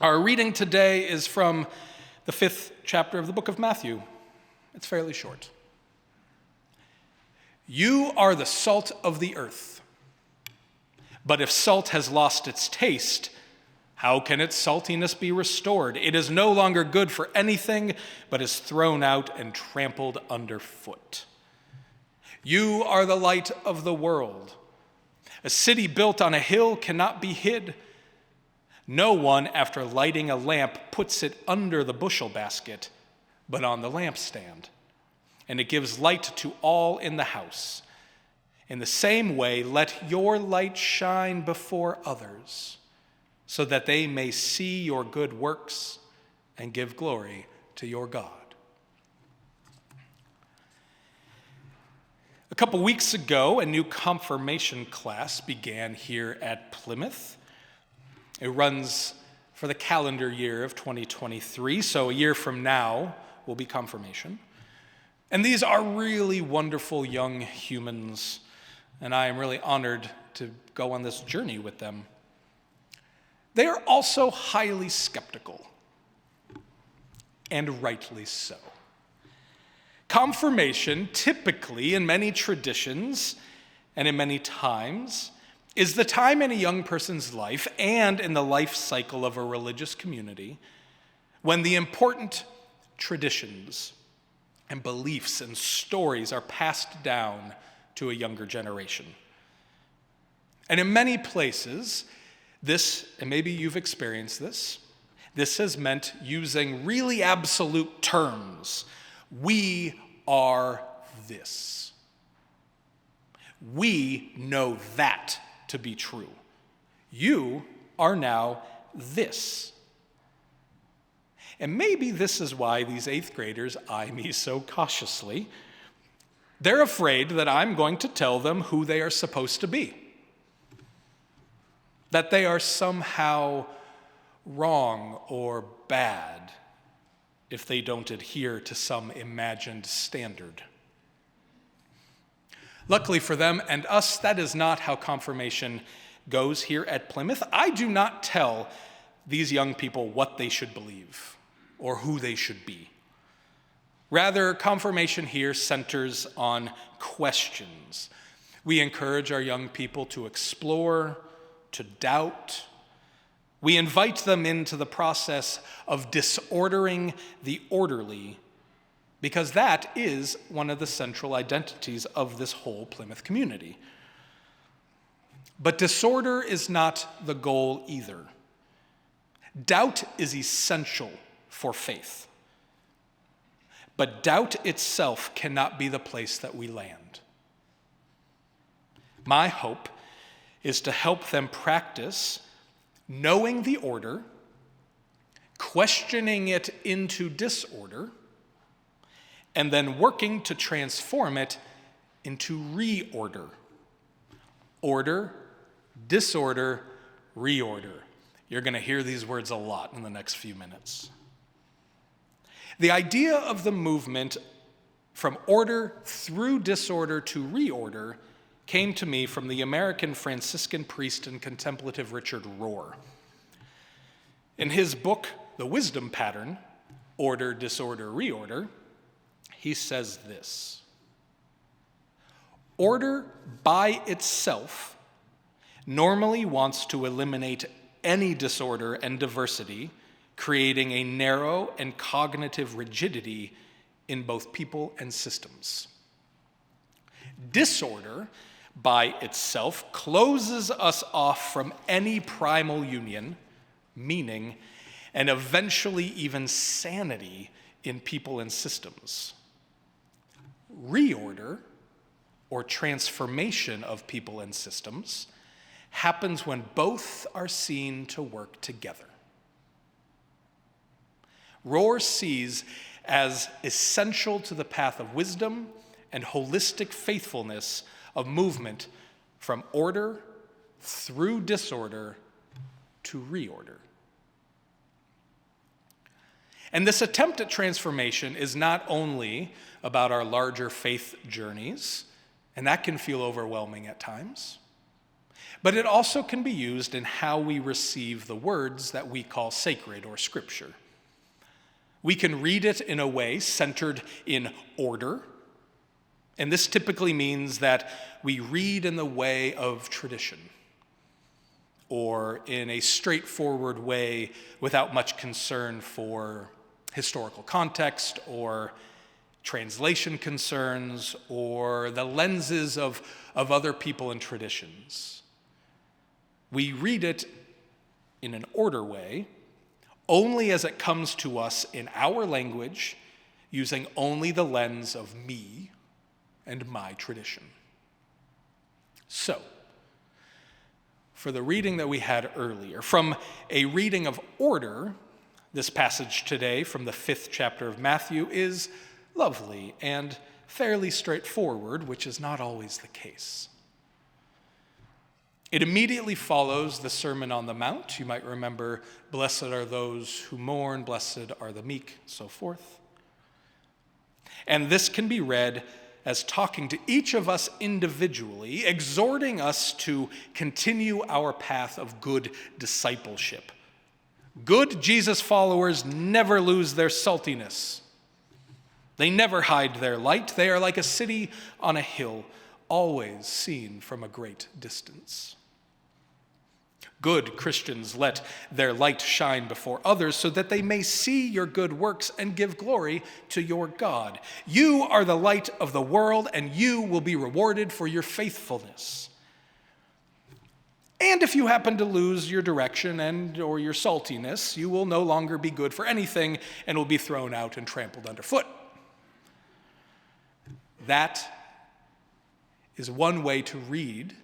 Our reading today is from the 5th chapter of the book of Matthew. It's fairly short. You are the salt of the earth. But if salt has lost its taste, how can its saltiness be restored? It is no longer good for anything, but is thrown out and trampled underfoot. You are the light of the world. A city built on a hill cannot be hid. No one, after lighting a lamp, puts it under the bushel basket, but on the lampstand, and it gives light to all in the house. In the same way, let your light shine before others, so that they may see your good works and give glory to your God. A couple weeks ago, a new confirmation class began here at Plymouth. It runs for the calendar year of 2023, so a year from now will be confirmation. And these are really wonderful young humans, and I am really honored to go on this journey with them. They are also highly skeptical, and rightly so. Confirmation, typically in many traditions and in many times, is the time in a young person's life and in the life cycle of a religious community when the important traditions and beliefs and stories are passed down to a younger generation. And in many places, this, and maybe you've experienced this has meant using really absolute terms. We are this. We know that to be true. You are now this. And maybe this is why these 8th graders eye me so cautiously. They're afraid that I'm going to tell them who they are supposed to be, that they are somehow wrong or bad if they don't adhere to some imagined standard. Luckily for them and us, that is not how confirmation goes here at Plymouth. I do not tell these young people what they should believe or who they should be. Rather, confirmation here centers on questions. We encourage our young people to explore, to doubt. We invite them into the process of disordering the orderly, because that is one of the central identities of this whole Plymouth community. But disorder is not the goal either. Doubt is essential for faith. But doubt itself cannot be the place that we land. My hope is to help them practice knowing the order, questioning it into disorder, and then working to transform it into reorder. Order, disorder, reorder. You're going to hear these words a lot in the next few minutes. The idea of the movement from order through disorder to reorder came to me from the American Franciscan priest and contemplative Richard Rohr. In his book, The Wisdom Pattern, Order, Disorder, Reorder, he says this: order by itself normally wants to eliminate any disorder and diversity, creating a narrow and cognitive rigidity in both people and systems. Disorder by itself closes us off from any primal union, meaning, and eventually even sanity in people and systems. Reorder, or transformation of people and systems, happens when both are seen to work together. Rohr sees as essential to the path of wisdom and holistic faithfulness of movement from order through disorder to reorder. And this attempt at transformation is not only about our larger faith journeys, and that can feel overwhelming at times, But it also can be used in how we receive the words that we call sacred or scripture. We can read it in a way centered in order, and this typically means that we read in the way of tradition, or in a straightforward way without much concern for historical context or translation concerns or the lenses of other people and traditions. We read it in an order way, only as it comes to us in our language, using only the lens of me and my tradition. So, for the reading that we had earlier, from a reading of order, this passage today from the 5th chapter of Matthew is lovely and fairly straightforward, which is not always the case. It immediately follows the Sermon on the Mount. You might remember, blessed are those who mourn, blessed are the meek, so forth. And this can be read as talking to each of us individually, exhorting us to continue our path of good discipleship. Good Jesus followers never lose their saltiness. They never hide their light. They are like a city on a hill, always seen from a great distance. Good Christians let their light shine before others so that they may see your good works and give glory to your God. You are the light of the world, and you will be rewarded for your faithfulness. And if you happen to lose your direction or your saltiness, you will no longer be good for anything and will be thrown out and trampled underfoot. That is one way to read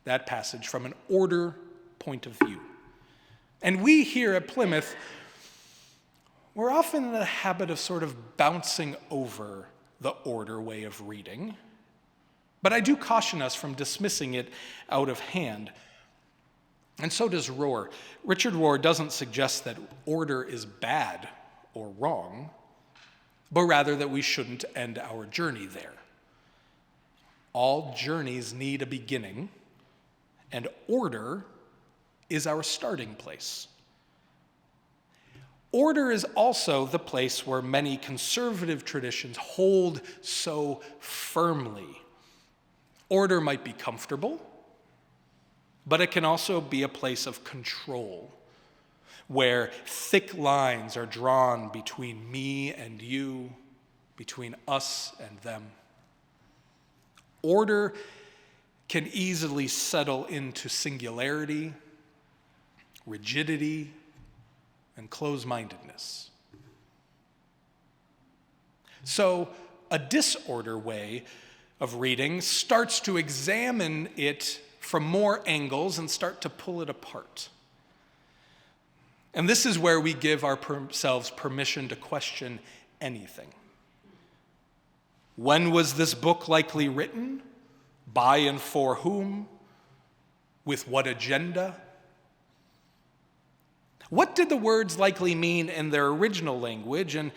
that passage from an order point of view. And we here at Plymouth, we're often in the habit of sort of bouncing over the order way of reading, but I do caution us from dismissing it out of hand. And so does Rohr. Richard Rohr doesn't suggest that order is bad or wrong, but rather that we shouldn't end our journey there. All journeys need a beginning, and order is our starting place. Order is also the place where many conservative traditions hold so firmly. Order might be comfortable, but it can also be a place of control, where thick lines are drawn between me and you, between us and them. Order can easily settle into singularity, rigidity, and close-mindedness. So, a disorder way of reading starts to examine it from more angles and start to pull it apart. And this is where we give ourselves permission to question anything. When was this book likely written? By and for whom? With what agenda? What did the words likely mean in their original language, and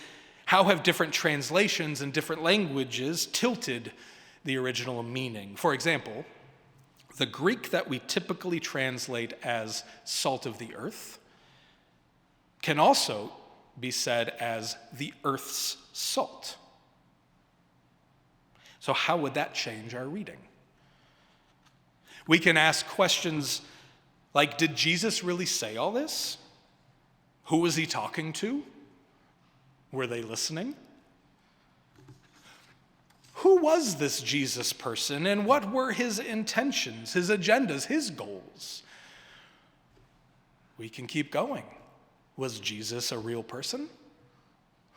how have different translations in different languages tilted the original meaning? For example, the Greek that we typically translate as salt of the earth can also be said as the earth's salt. So how would that change our reading? We can ask questions like, did Jesus really say all this? Who was he talking to? Were they listening? Who was this Jesus person, and what were his intentions, his agendas, his goals? We can keep going. Was Jesus a real person?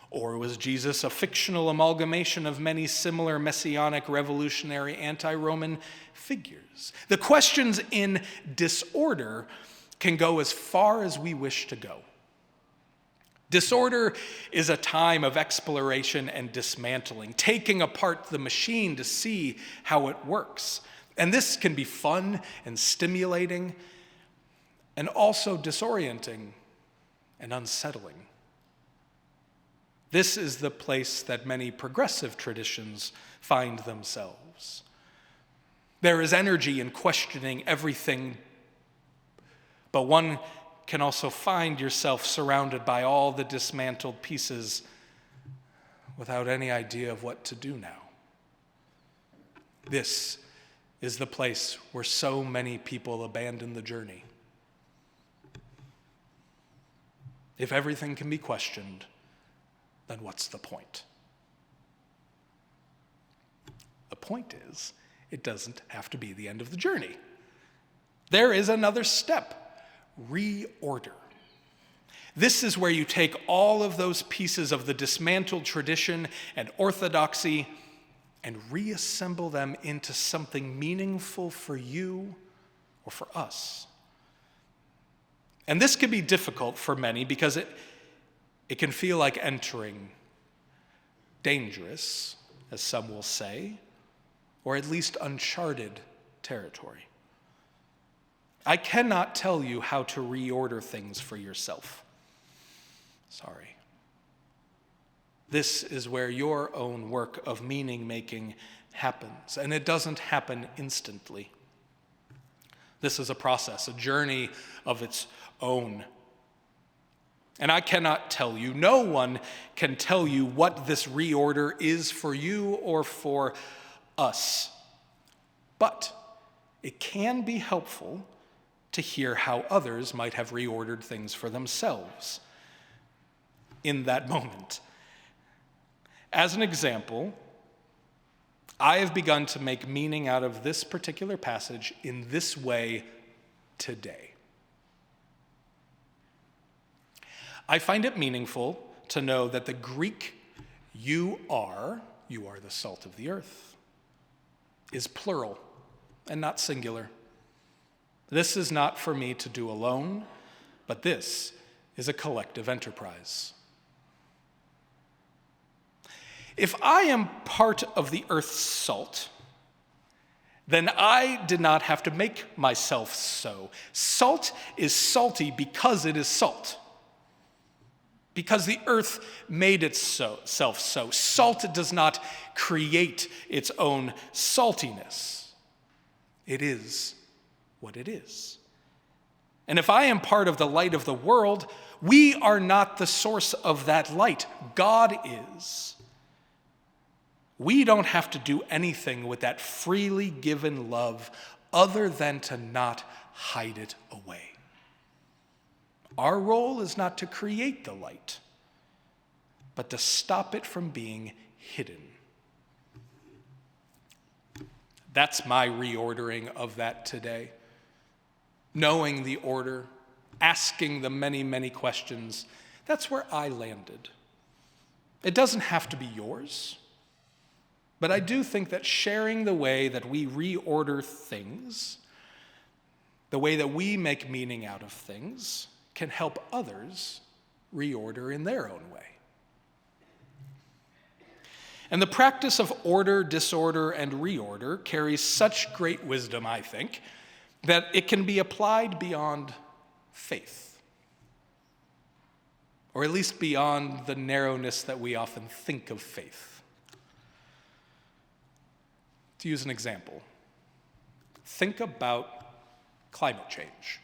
Or was Jesus a fictional amalgamation of many similar messianic, revolutionary, anti-Roman figures? The questions in disorder can go as far as we wish to go. Disorder is a time of exploration and dismantling, taking apart the machine to see how it works. And this can be fun and stimulating, and also disorienting and unsettling. This is the place that many progressive traditions find themselves. There is energy in questioning everything, but one can also find yourself surrounded by all the dismantled pieces without any idea of what to do now. This is the place where so many people abandon the journey. If everything can be questioned, then what's the point? The point is, it doesn't have to be the end of the journey. There is another step, reorder. This is where you take all of those pieces of the dismantled tradition and orthodoxy and reassemble them into something meaningful for you or for us. And this can be difficult for many because it can feel like entering dangerous, as some will say, or at least uncharted territory. I cannot tell you how to reorder things for yourself. Sorry. This is where your own work of meaning-making happens, and it doesn't happen instantly. This is a process, a journey of its own. And I cannot tell you, no one can tell you what this reorder is for you or for us. But it can be helpful to hear how others might have reordered things for themselves in that moment. As an example, I have begun to make meaning out of this particular passage in this way today. I find it meaningful to know that the Greek you are the salt of the earth, is plural and not singular. This is not for me to do alone, but this is a collective enterprise. If I am part of the earth's salt, then I did not have to make myself so. Salt is salty because it is salt. Because the earth made itself so. Salt does not create its own saltiness. It is what it is. And if I am part of the light of the world, we are not the source of that light. God is. We don't have to do anything with that freely given love other than to not hide it away. Our role is not to create the light, but to stop it from being hidden. That's my reordering of that today. Knowing the order, asking the many, many questions, that's where I landed. It doesn't have to be yours. But I do think that sharing the way that we reorder things, the way that we make meaning out of things, can help others reorder in their own way. And the practice of order, disorder, and reorder carries such great wisdom, I think, that it can be applied beyond faith, or at least beyond the narrowness that we often think of faith. To use an example, think about climate change.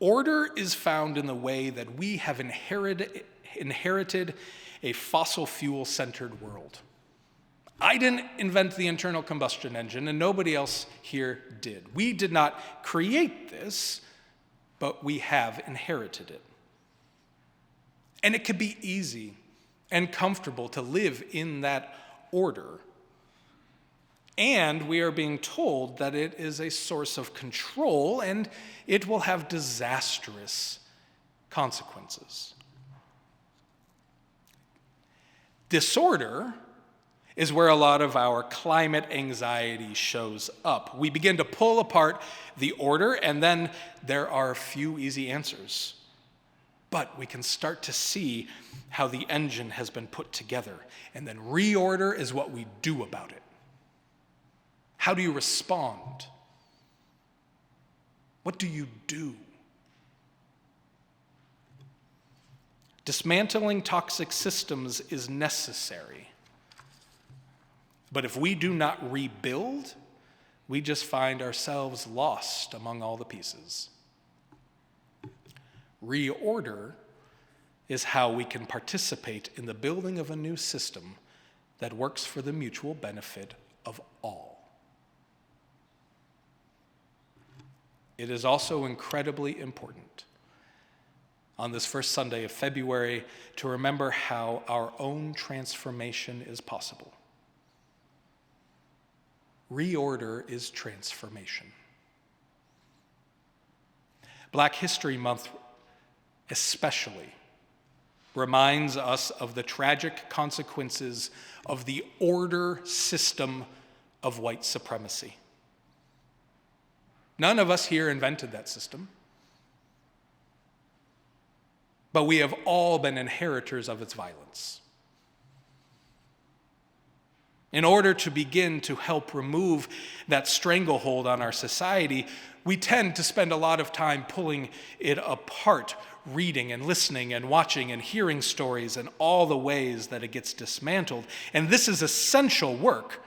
Order is found in the way that we have inherited a fossil fuel-centered world. I didn't invent the internal combustion engine, and nobody else here did. We did not create this, but we have inherited it. And it could be easy and comfortable to live in that order. And we are being told that it is a source of control and it will have disastrous consequences. Disorder is where a lot of our climate anxiety shows up. We begin to pull apart the order, and then there are few easy answers. But we can start to see how the engine has been put together, and then reorder is what we do about it. How do you respond? What do you do? Dismantling toxic systems is necessary. But if we do not rebuild, we just find ourselves lost among all the pieces. Reorder is how we can participate in the building of a new system that works for the mutual benefit of all. It is also incredibly important on this first Sunday of February to remember how our own transformation is possible. Reorder is transformation. Black History Month especially reminds us of the tragic consequences of the order system of white supremacy. None of us here invented that system, but we have all been inheritors of its violence. In order to begin to help remove that stranglehold on our society, we tend to spend a lot of time pulling it apart, reading and listening and watching and hearing stories and all the ways that it gets dismantled. And this is essential work,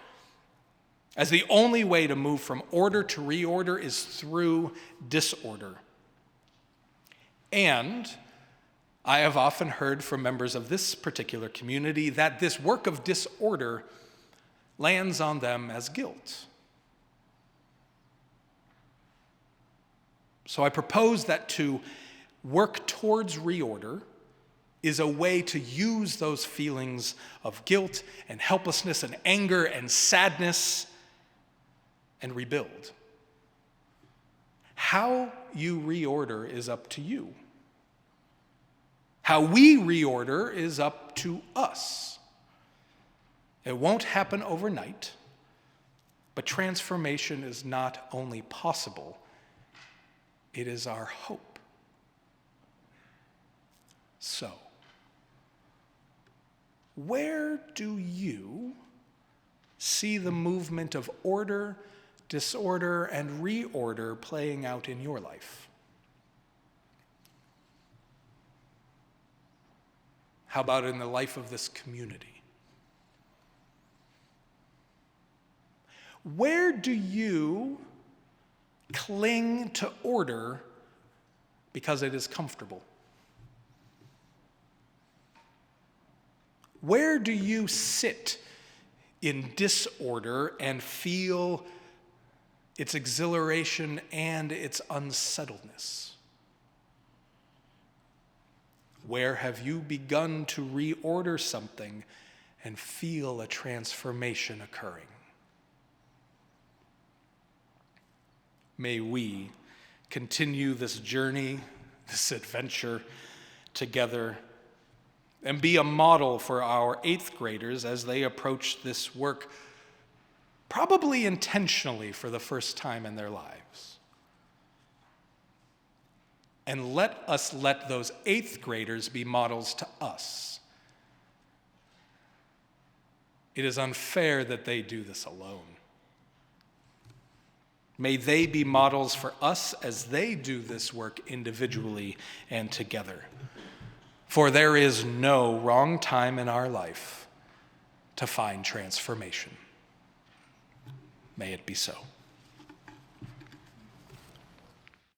as the only way to move from order to reorder is through disorder. And I have often heard from members of this particular community that this work of disorder lands on them as guilt. So I propose that to work towards reorder is a way to use those feelings of guilt and helplessness and anger and sadness and rebuild. How you reorder is up to you. How we reorder is up to us. It won't happen overnight, but transformation is not only possible, it is our hope. So, where do you see the movement of order, disorder, and reorder playing out in your life? How about in the life of this community? Where do you cling to order because it is comfortable? Where do you sit in disorder and feel its exhilaration and its unsettledness? Where have you begun to reorder something and feel a transformation occurring? May we continue this journey, this adventure together, and be a model for our 8th graders as they approach this work, probably intentionally for the first time in their lives. And let us let those 8th graders be models to us. It is unfair that they do this alone. May they be models for us as they do this work individually and together. For there is no wrong time in our life to find transformation. May it be so.